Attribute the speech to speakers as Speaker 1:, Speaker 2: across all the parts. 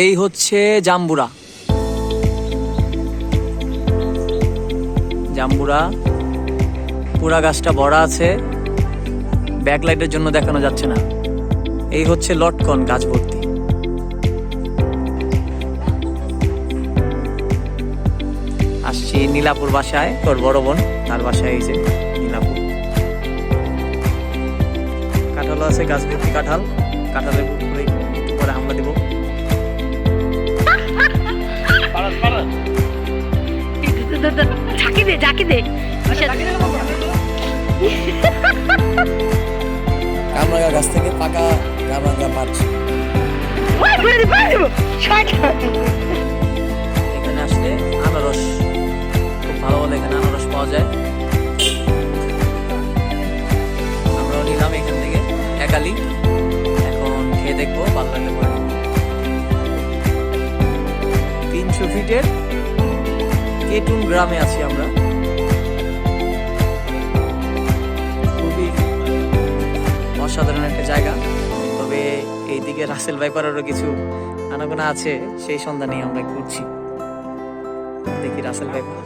Speaker 1: এই হচ্ছে জাম্বুরা। জাম্বুরা পুরা গাছটা ভরা আছে, ব্যাকলাইটের জন্য দেখানো যাচ্ছে না। এই হচ্ছে লটকন গাছ ভর্তি। আসছি নীলাপুর বাসায়, তোর বড় বোন তার বাসায়। এই যে নীলাপুর, কাঁঠাল আছে গাছ ভর্তি, কাঁঠাল। কাঁঠালের উপরে পরে হামলা দিব।
Speaker 2: ঝাঁকি দে, ঝাঁকি দে।
Speaker 1: কামরাঙ্গা গাছ থেকে পাকা কামরাঙ্গা পাট। এখানে আসলে আনারস খুব ভালো বলে, এখানে আনারস পাওয়া যায়। আমরাও নিলাম এখান থেকে একালি, এখন খেয়ে দেখবো, ভালো লাগলে পরে। 300 ফিটের কেটুন গ্রামে আছি আমরা। খুবই অসাধারণ একটা জায়গা। তবে এইদিকে রাসেল ভাইপারেরও কিছু আনাগোনা আছে, সেই সন্ধানে আমরা ঘুরছি। দেখি রাসেল ভাইপার,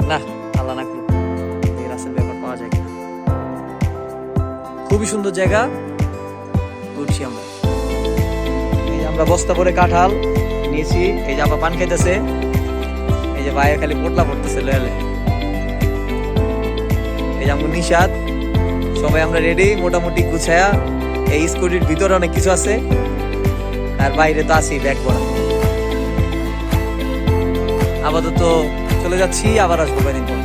Speaker 1: না আল্লাহ না করুক, দেখি রাসেল ভাইপার পাওয়া যায় কিনা। খুবই সুন্দর জায়গা, ঘুরছি আমরা। এই যে আমরা বস্তা ভরে কাঁঠাল নিয়েছি, এই যে আবার পান খাইতেছে। এই যে ভাইয়ের খালি পোটলা পড়তেছে লয়ালে। এই যে আমার নিশাদ, সবাই আমরা রেডি মোটামুটি গুছায়া। এই স্কুটির ভিতরে অনেক কিছু আছে, আর বাইরে তো আছি ব্যাগ ভরা। আপাতত চলে যাচ্ছি, আবার আসবো কয়েকদিন পর।